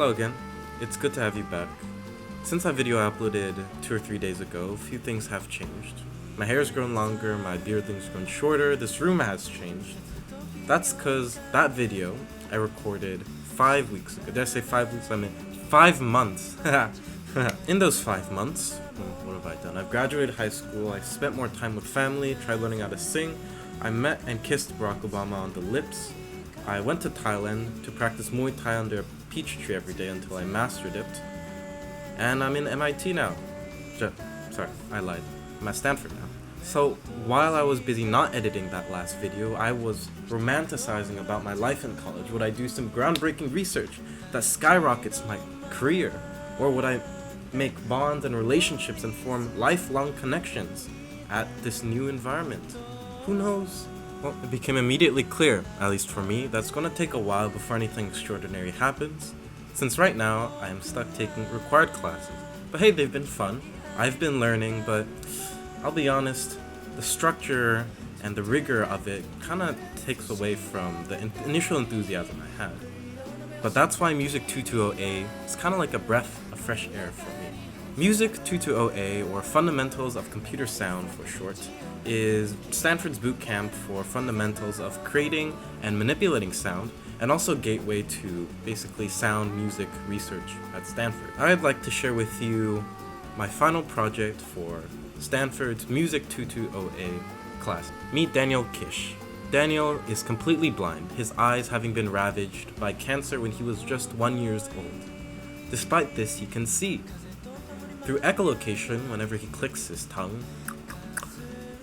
Hello again, it's good to have you back. Since that video I uploaded 2 or 3 days ago, a few things have changed. My hair's grown longer, my bearding's grown shorter, this room has changed. That's cause that video I recorded 5 weeks ago. Did I say 5 weeks? I meant 5 months. In those 5 months, what have I done? I've graduated high school, I spent more time with family, tried learning how to sing, I met and kissed Barack Obama on the lips, I went to Thailand to practice Muay Thai under a peach tree every day until I mastered it, and I'm in MIT now. Sorry, I lied. I'm at Stanford now. So, while I was busy not editing that last video, I was romanticizing about my life in college. Would I do some groundbreaking research that skyrockets my career? Or would I make bonds and relationships and form lifelong connections at this new environment? Who knows? Well, it became immediately clear, at least for me, that's going to take a while before anything extraordinary happens, since right now I am stuck taking required classes. But hey, they've been fun. I've been learning, but I'll be honest, the structure and the rigor of it kind of takes away from the initial enthusiasm I had. But that's why MUSIC220A is kind of like a breath of fresh air for me. MUSIC220A, or Fundamentals of Computer Sound for short, is Stanford's boot camp for fundamentals of creating and manipulating sound, and also gateway to basically sound music research at Stanford. I'd like to share with you my final project for Stanford's MUSIC220A class. Meet Daniel Kish. Daniel is completely blind, his eyes having been ravaged by cancer when he was just 1 year old. Despite this, he can see. Through echolocation, whenever he clicks his tongue,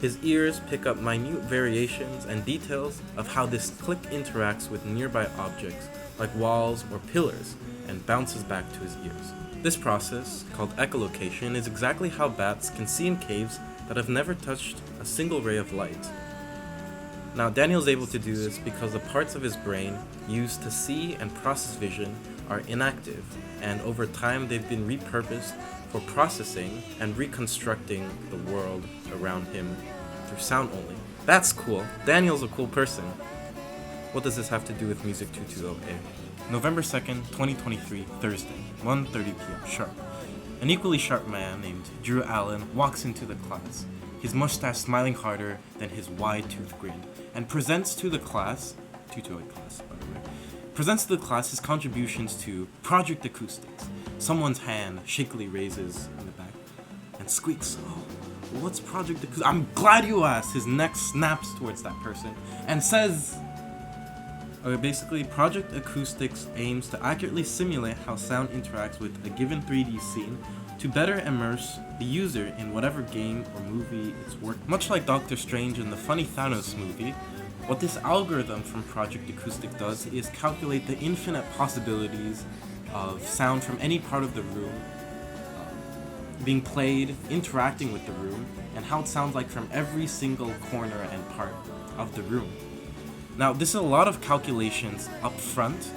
his ears pick up minute variations and details of how this click interacts with nearby objects like walls or pillars and bounces back to his ears. This process, called echolocation, is exactly how bats can see in caves that have never touched a single ray of light. Now, Daniel's able to do this because the parts of his brain used to see and process vision are inactive, and over time they've been repurposed for processing and reconstructing the world around him through sound only. That's cool. Daniel's a cool person. What does this have to do with MUSIC220A? November 2nd, 2023, Thursday, 1:30 p.m. sharp. An equally sharp man named Drew Allen walks into the class, his mustache smiling harder than his wide-toothed grin, and presents to the class, 220A class, by the way, presents to the class his contributions to Project Acoustics. Someone's hand shakily raises in the back and squeaks, "Oh, what's Project Acoustics?" I'm glad you asked. His neck snaps towards that person and says, okay, basically, Project Acoustics aims to accurately simulate how sound interacts with a given 3D scene to better immerse the user in whatever game or movie it's working. Much like Doctor Strange in the funny Thanos movie, what this algorithm from Project Acoustic does is calculate the infinite possibilities of sound from any part of the room being played, interacting with the room, and how it sounds like from every single corner and part of the room. Now, this is a lot of calculations up front,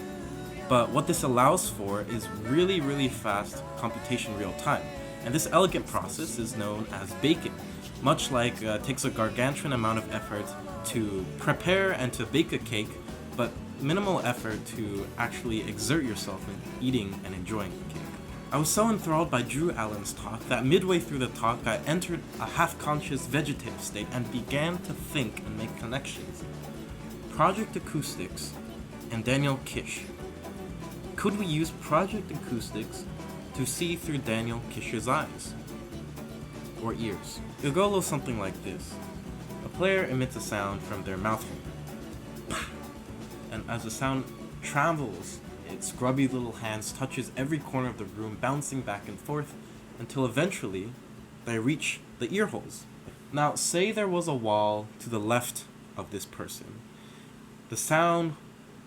but what this allows for is really fast computation real time. And this elegant process is known as baking, much like it takes a gargantuan amount of effort to prepare and to bake a cake, but minimal effort to actually exert yourself in eating and enjoying the cake. I was so enthralled by Drew Allen's talk that midway through the talk I entered a half-conscious vegetative state and began to think and make connections. Project Acoustics and Daniel Kish. Could we use Project Acoustics to see through Daniel Kish's eyes? Or ears? It'll go a little something like this. A player emits a sound from their mouth hole. And as the sound travels, its grubby little hands touches every corner of the room, bouncing back and forth until eventually they reach the ear holes. Now, say there was a wall to the left of this person. The sound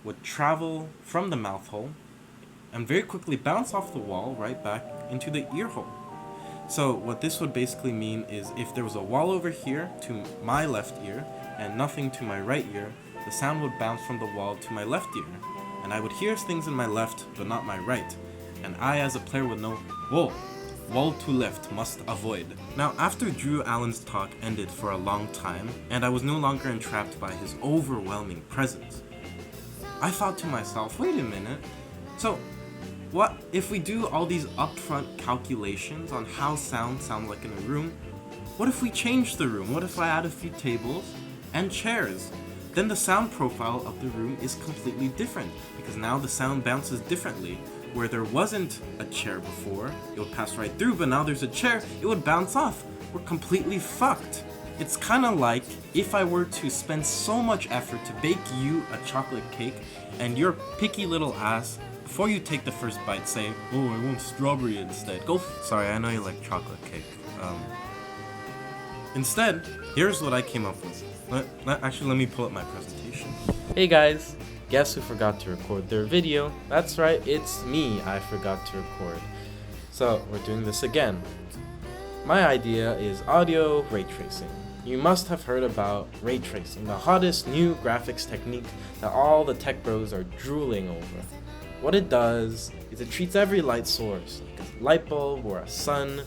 would travel from the mouth hole and very quickly bounce off the wall right back into the ear hole. So what this would basically mean is if there was a wall over here to my left ear and nothing to my right ear, the sound would bounce from the wall to my left ear, and I would hear things in my left but not my right, and I as a player would know, whoa, wall to left, must avoid. Now, after Drew Allen's talk ended for a long time, and I was no longer entrapped by his overwhelming presence, I thought to myself, wait a minute, so what if we do all these upfront calculations on how sounds sound like in a room? What if we change the room? What if I add a few tables and chairs? Then the sound profile of the room is completely different, because now the sound bounces differently. Where there wasn't a chair before, it would pass right through, but now there's a chair, it would bounce off. We're completely fucked. It's kind of like if I were to spend so much effort to bake you a chocolate cake, and your picky little ass, before you take the first bite, say, "Oh, I want strawberry instead." Sorry, I know you like chocolate cake. Instead, here's what I came up with. Actually, let me pull up my presentation. Hey guys, guess who forgot to record their video? That's right, it's me. I forgot to record. So we're doing this again. My idea is audio ray tracing. You must have heard about ray tracing, the hottest new graphics technique that all the tech bros are drooling over. What it does is it treats every light source, like a light bulb or a sun,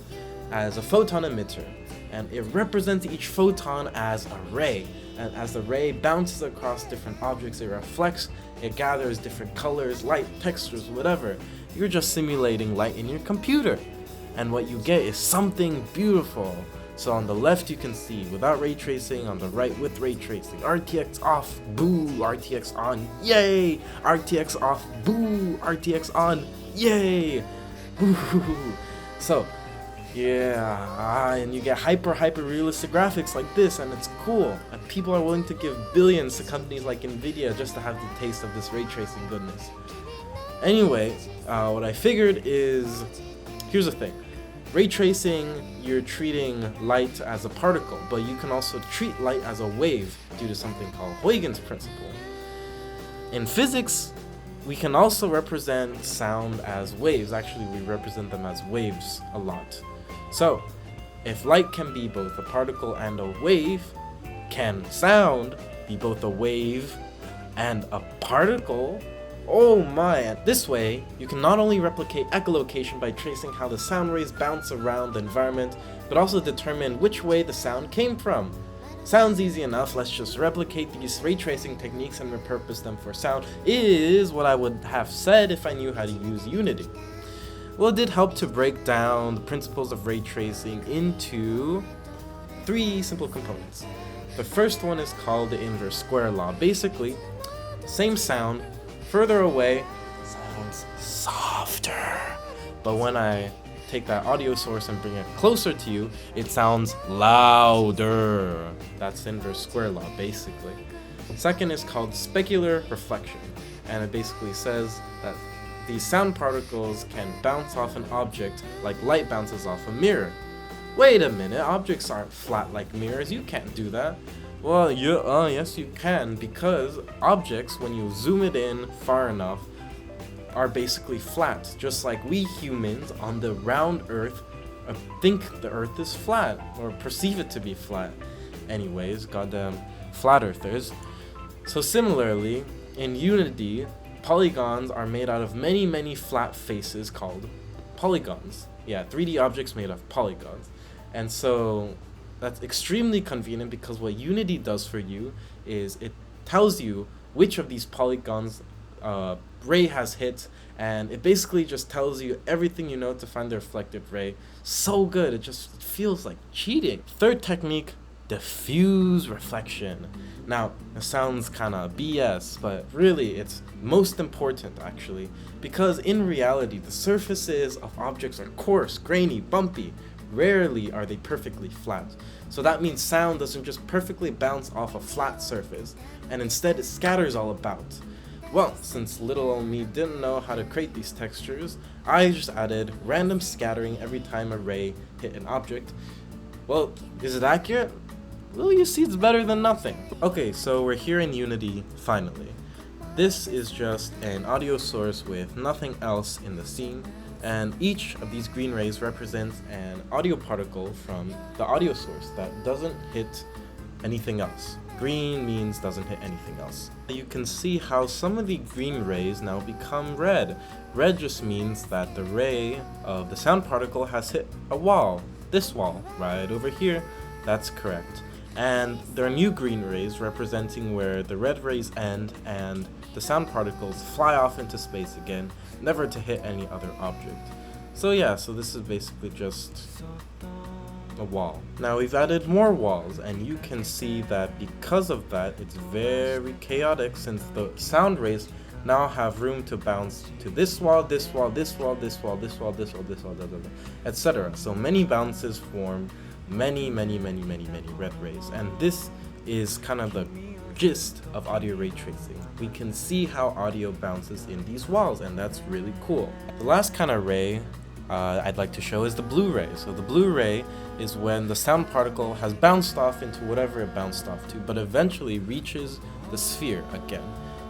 as a photon emitter, and it represents each photon as a ray. And as the ray bounces across different objects, it reflects, it gathers different colors, light, textures, whatever. You're just simulating light in your computer. And what you get is something beautiful. So on the left you can see without ray tracing, on the right with ray tracing. RTX off, boo, RTX on, yay! RTX off, boo, RTX on, yay! So, yeah, and you get hyper realistic graphics like this, and it's cool. And people are willing to give billions to companies like Nvidia just to have the taste of this ray tracing goodness. Anyway, what I figured is, here's the thing. Ray tracing, you're treating light as a particle, but you can also treat light as a wave due to something called Huygens principle. In physics, we can also represent sound as waves. Actually, we represent them as waves a lot. So, if light can be both a particle and a wave, can sound be both a wave and a particle? Oh my! This way, you can not only replicate echolocation by tracing how the sound rays bounce around the environment, but also determine which way the sound came from. Sounds easy enough, let's just replicate these ray tracing techniques and repurpose them for sound, is what I would have said if I knew how to use Unity. Well, it did help to break down the principles of ray tracing into 3 simple components. The first one is called the inverse square law. Basically, same sound, further away, sounds softer. But when I take that audio source and bring it closer to you, it sounds louder. That's inverse square law, basically. Second is called specular reflection, and it basically says that these sound particles can bounce off an object like light bounces off a mirror. Wait a minute, objects aren't flat like mirrors, you can't do that. Well, yes you can, because objects, when you zoom it in far enough, are basically flat, just like we humans on the round Earth think the Earth is flat, or perceive it to be flat. Anyways, goddamn flat earthers. So similarly, in Unity, polygons are made out of many flat faces called polygons. Yeah, 3D objects made of polygons. And so that's extremely convenient, because what Unity does for you is it tells you which of these polygons ray has hit, and it basically just tells you everything you know to find the reflected ray. So good, it just feels like cheating. Third technique, diffuse reflection. Now, it sounds kinda BS, but really it's most important actually, because in reality the surfaces of objects are coarse, grainy, bumpy. Rarely are they perfectly flat. So that means sound doesn't just perfectly bounce off a flat surface, and instead it scatters all about. Well, since little old me didn't know how to create these textures, I just added random scattering every time a ray hit an object. Well, is it accurate? Well, you see, it's better than nothing. Okay, so we're here in Unity, finally. This is just an audio source with nothing else in the scene, and each of these green rays represents an audio particle from the audio source that doesn't hit anything else. Green means doesn't hit anything else. You can see how some of the green rays now become red. Red just means that the ray of the sound particle has hit a wall. This wall, right over here. That's correct. And there are new green rays representing where the red rays end and the sound particles fly off into space again, never to hit any other object. So yeah, so this is basically just a wall. Now we've added more walls, and you can see that because of that, it's very chaotic since the sound rays now have room to bounce to this wall, this wall, this wall, this wall, this wall, this wall, this wall, etc. So many bounces form many red rays, and this is kind of the gist of audio ray tracing. We can see how audio bounces in these walls, and that's really cool. The last kind of ray I'd like to show is the blue ray. So the blue ray is when the sound particle has bounced off into whatever it bounced off to, but eventually reaches the sphere again.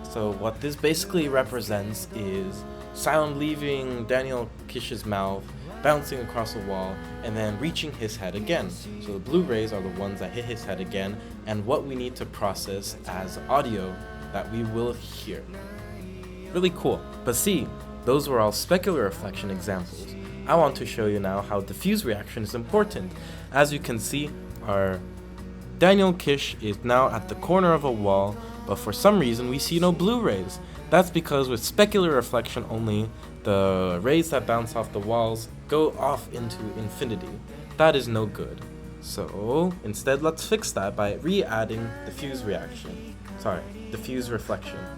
So what this basically represents is sound leaving Daniel Kish's mouth, bouncing across a wall, and then reaching his head again. So the blue rays are the ones that hit his head again, and what we need to process as audio that we will hear. Really cool. But see, those were all specular reflection examples. I want to show you now how diffuse reaction is important. As you can see, our Daniel Kish is now at the corner of a wall, but for some reason we see no blue rays. That's because with specular reflection only, the rays that bounce off the walls go off into infinity. That is no good. So instead, let's fix that by re-adding diffuse reflection.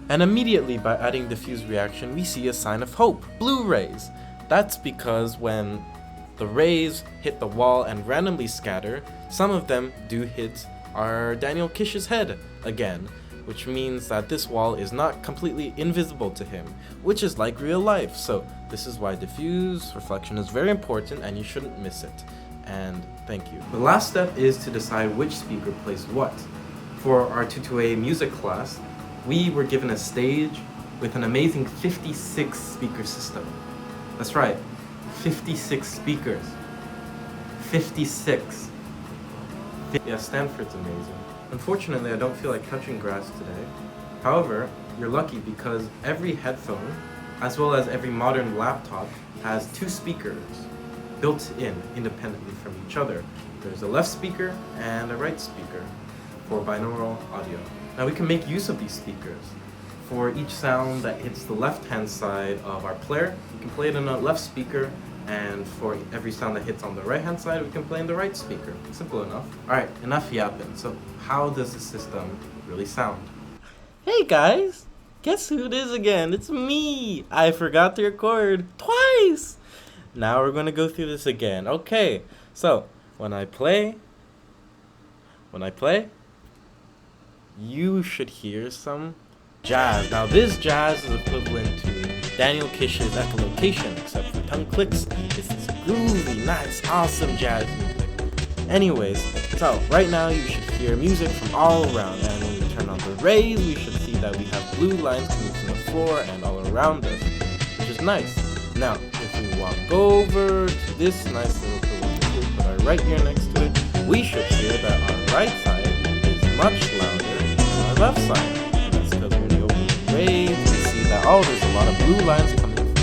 And immediately by adding diffuse reaction, we see a sign of hope, blue rays. That's because when the rays hit the wall and randomly scatter, some of them do hit our Daniel Kish's head again, which means that this wall is not completely invisible to him, which is like real life. So this is why diffuse reflection is very important and you shouldn't miss it. And thank you. The last step is to decide which speaker plays what. For our R220A music class, we were given a stage with an amazing 56 speaker system. That's right, 56 speakers. 56. Yeah, Stanford's amazing. Unfortunately, I don't feel like touching grass today. However, you're lucky because every headphone, as well as every modern laptop, has two speakers built in independently from each other. There's a left speaker and a right speaker for binaural audio. Now we can make use of these speakers. For each sound that hits the left-hand side of our player, we can play it in a left speaker, and for every sound that hits on the right-hand side, we can play in the right speaker. Simple enough. Alright, enough yapping. So how does the system really sound? Hey guys! Guess who it is again? It's me! I forgot to record twice! Now we're gonna go through this again. Okay, so when I play, you should hear some jazz. Now this jazz is equivalent to Daniel Kish's echolocation, except for tongue clicks. It's this groovy, nice, awesome jazz music. Anyways, so right now you should hear music from all around, and when we turn on the rays, we should see that we have blue lines coming from the floor and all around us, which is nice. Now, if we walk over to this nice little pillow, we put our right ear next to it, we should hear that our right side is much louder than our left side. And that's because when we open the rays, we see that, oh, there's a lot of blue lines coming from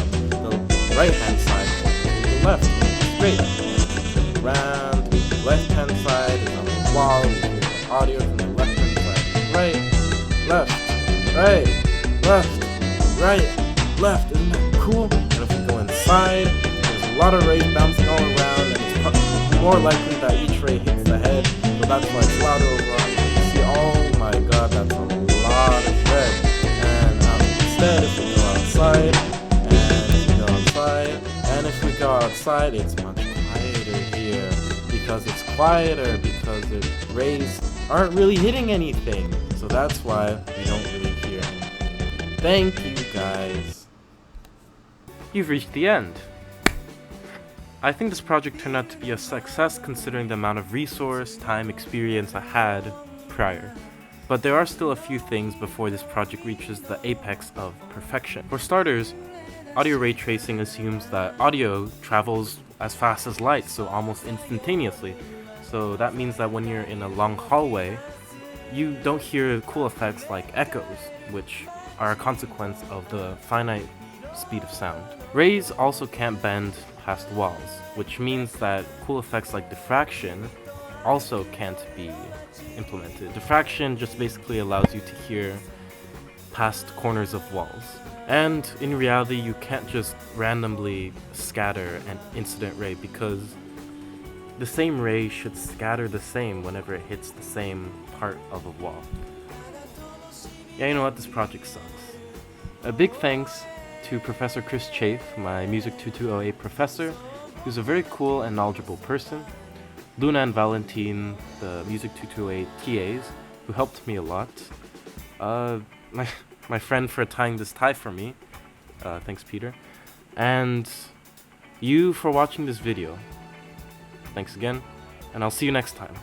the right-hand side to the left, which is great. And around to the left-hand side is on the wall, we hear the audio from the left-hand side. Right, left, right, left, right, left. Isn't that cool? And if we go inside, there's a lot of rays bouncing all around, and it's more likely that each ray hits the head, so that's why it's louder overall. You see, oh my god, that's a lot of red. And instead, if we go outside, it's much quieter here, because it's quieter, because the rays aren't really hitting anything, so that's why we don't really hear anything. Thank you guys. You've reached the end. I think this project turned out to be a success considering the amount of resource, time, experience I had prior. But there are still a few things before this project reaches the apex of perfection. For starters, audio ray tracing assumes that audio travels as fast as light, so almost instantaneously. So that means that when you're in a long hallway, you don't hear cool effects like echoes, which are a consequence of the finite speed of sound. Rays also can't bend past walls, which means that cool effects like diffraction also can't be implemented. Diffraction just basically allows you to hear past corners of walls. And in reality, you can't just randomly scatter an incident ray, because the same ray should scatter the same whenever it hits the same part of a wall. Yeah, you know what? This project sucks. A big thanks to Professor Chris Chafe, my MUSIC220A professor, who's a very cool and knowledgeable person. Luna and Valentine, the MUSIC220A TAs, who helped me a lot. My friend for tying this tie for me. Thanks, Peter. And you for watching this video. Thanks again, and I'll see you next time.